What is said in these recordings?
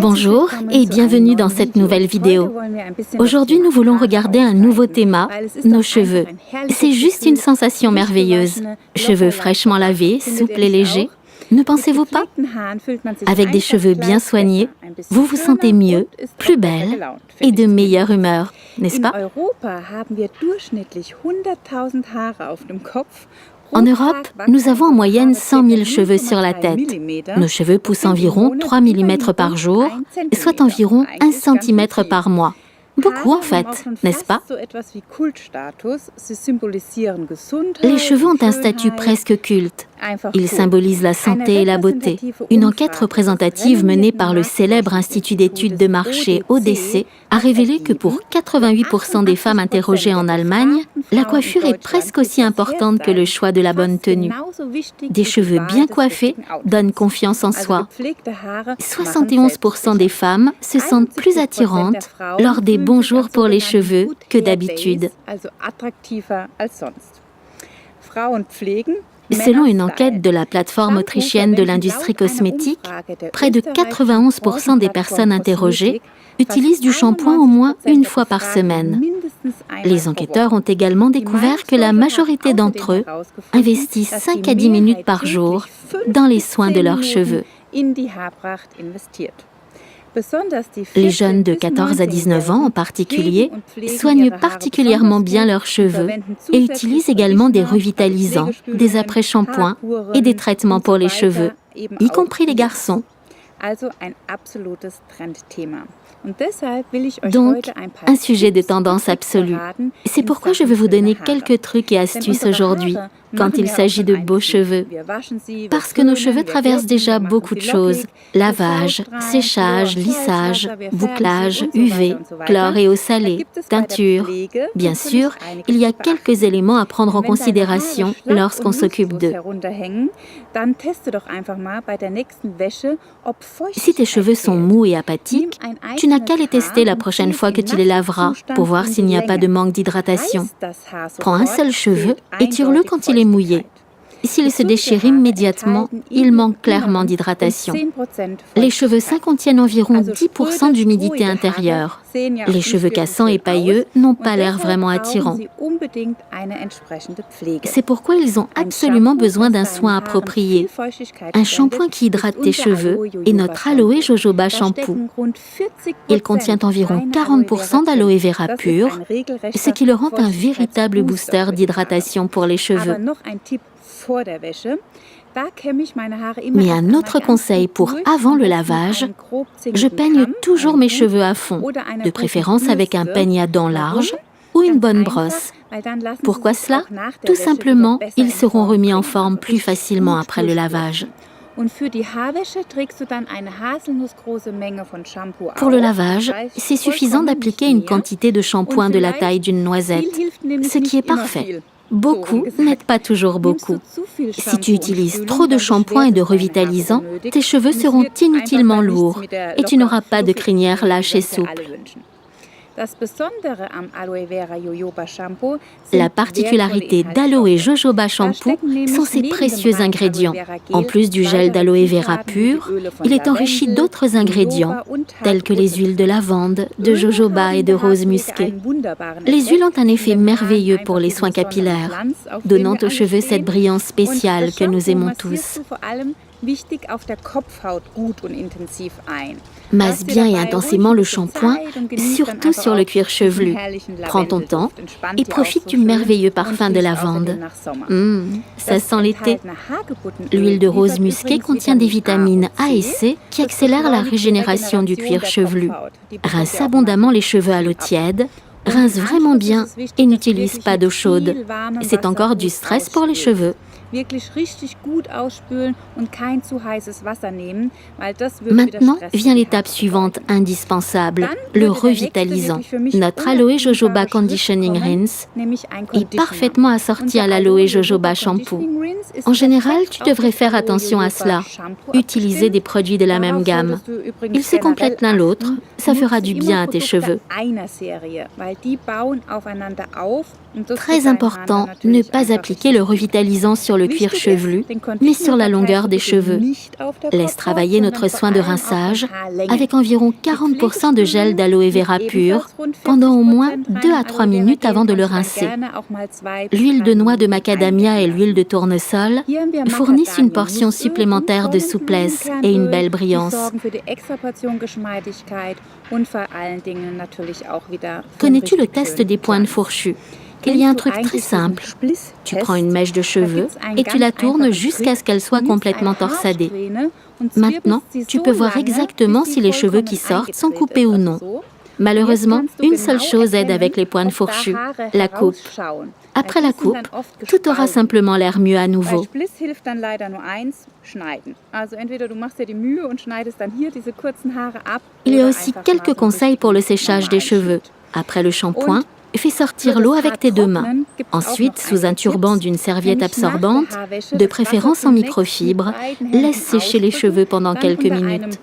Bonjour et bienvenue dans cette nouvelle vidéo. Aujourd'hui, nous voulons regarder un nouveau thème, nos cheveux. C'est juste une sensation merveilleuse. Cheveux fraîchement lavés, souples et légers. Ne pensez-vous pas? Avec des cheveux bien soignés, vous vous sentez mieux, plus belle et de meilleure humeur, n'est-ce pas? En Europe, nous avons en moyenne 100 000 cheveux sur la tête. Nos cheveux poussent environ 3 mm par jour, soit environ 1 cm par mois. Beaucoup en fait, n'est-ce pas? Les cheveux ont un statut presque culte. Ils symbolisent la santé et la beauté. Une enquête représentative menée par le célèbre Institut d'études de marché ODC a révélé que pour 88% des femmes interrogées en Allemagne, la coiffure est presque aussi importante que le choix de la bonne tenue. Des cheveux bien coiffés donnent confiance en soi. 71% des femmes se sentent plus attirantes lors des bons jours pour les cheveux que d'habitude. Selon une enquête de la plateforme autrichienne de l'industrie cosmétique, près de 91% des personnes interrogées utilisent du shampoing au moins une fois par semaine. Les enquêteurs ont également découvert que la majorité d'entre eux investissent 5 à 10 minutes par jour dans les soins de leurs cheveux. Les jeunes de 14 à 19 ans en particulier soignent particulièrement bien leurs cheveux et utilisent également des revitalisants, des après-shampoings et des traitements pour les cheveux, y compris les garçons. Donc, un sujet de tendance absolue. C'est pourquoi je vais vous donner quelques trucs et astuces aujourd'hui quand il s'agit de beaux cheveux. Parce que nos cheveux traversent déjà beaucoup de choses. Lavage, séchage, lissage, bouclage, UV, chlore et eau salée, teinture. Bien sûr, il y a quelques éléments à prendre en considération lorsqu'on s'occupe d'eux. Si tes cheveux sont mous et apathiques, tu n'as qu'à les tester la prochaine fois que tu les laveras pour voir s'il n'y a pas de manque d'hydratation. Prends un seul cheveu et tire-le quand il est mouillé. S'il se déchire immédiatement, il manque clairement d'hydratation. Les cheveux sains contiennent environ 10% d'humidité intérieure. Les cheveux cassants et pailleux n'ont pas l'air vraiment attirants. C'est pourquoi ils ont absolument besoin d'un soin approprié. Un shampoing qui hydrate tes cheveux est notre Aloe Jojoba Shampoo. Il contient environ 40% d'aloe vera pur, ce qui le rend un véritable booster d'hydratation pour les cheveux. Mais un autre conseil pour avant le lavage, je peigne toujours mes cheveux à fond, de préférence avec un peigne à dents larges ou une bonne brosse. Pourquoi cela? Tout simplement, ils seront remis en forme plus facilement après le lavage. Pour le lavage, c'est suffisant d'appliquer une quantité de shampoing de la taille d'une noisette, ce qui est parfait. Beaucoup n'aident pas toujours beaucoup. Si tu utilises trop de shampoing et de revitalisant, tes cheveux seront inutilement lourds et tu n'auras pas de crinière lâche et souple. La particularité d'Aloe Jojoba Shampoo sont ses précieux ingrédients. En plus du gel d'aloe vera pur, il est enrichi d'autres ingrédients, tels que les huiles de lavande, de jojoba et de rose musquée. Les huiles ont un effet merveilleux pour les soins capillaires, donnant aux cheveux cette brillance spéciale que nous aimons tous. Masse bien et intensément le shampoing, surtout sur le cuir chevelu. Prends ton temps et profite du merveilleux parfum de lavande. Ça sent l'été. L'huile de rose musquée contient des vitamines A et C qui accélèrent la régénération du cuir chevelu. Rince abondamment les cheveux à l'eau tiède. Rince vraiment bien et n'utilise pas d'eau chaude. C'est encore du stress pour les cheveux. Maintenant vient l'étape suivante indispensable, le revitalisant. Notre Aloe Jojoba Conditioning Rinse est parfaitement assorti à l'Aloe Jojoba Shampoo. En général, tu devrais faire attention à cela. Utiliser des produits de la même gamme. Ils se complètent l'un l'autre, ça fera du bien à tes cheveux. Très important, ne pas appliquer le revitalisant sur le cuir chevelu, mais sur la longueur des cheveux. Laisse travailler notre soin de rinçage avec environ 40% de gel d'aloe vera pur pendant au moins 2 à 3 minutes avant de le rincer. L'huile de noix de macadamia et l'huile de tournesol fournissent une portion supplémentaire de souplesse et une belle brillance. Connais-tu le test des pointes fourchues? Il y a un truc très simple. Tu prends une mèche de cheveux et tu la tournes jusqu'à ce qu'elle soit complètement torsadée. Maintenant, tu peux voir exactement si les cheveux qui sortent sont coupés ou non. Malheureusement, une seule chose aide avec les pointes fourchues, la coupe. Après la coupe, tout aura simplement l'air mieux à nouveau. Il y a aussi quelques conseils pour le séchage des cheveux. Après le shampoing, fais sortir l'eau avec tes 2 mains. Ensuite, sous un turban d'une serviette absorbante, de préférence en microfibre, laisse sécher les cheveux pendant quelques minutes.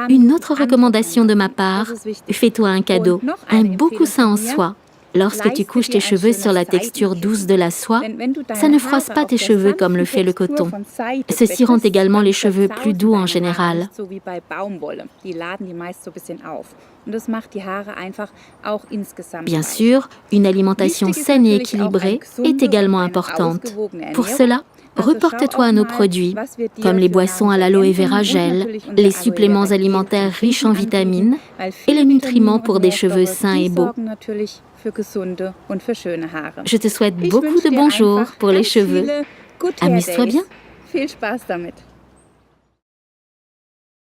Une autre recommandation de ma part, fais-toi un cadeau, un beau coussin en soie. Lorsque tu couches tes cheveux sur la texture douce de la soie, ça ne froisse pas tes cheveux comme le fait le coton. Ceci rend également les cheveux plus doux en général. Bien sûr, une alimentation saine et équilibrée est également importante. Pour cela, reporte-toi à nos produits, comme les boissons à l'aloe vera gel, les suppléments alimentaires riches en vitamines et les nutriments pour des cheveux sains et beaux. Je te souhaite beaucoup de bons jours pour les cheveux. Amuse-toi bien.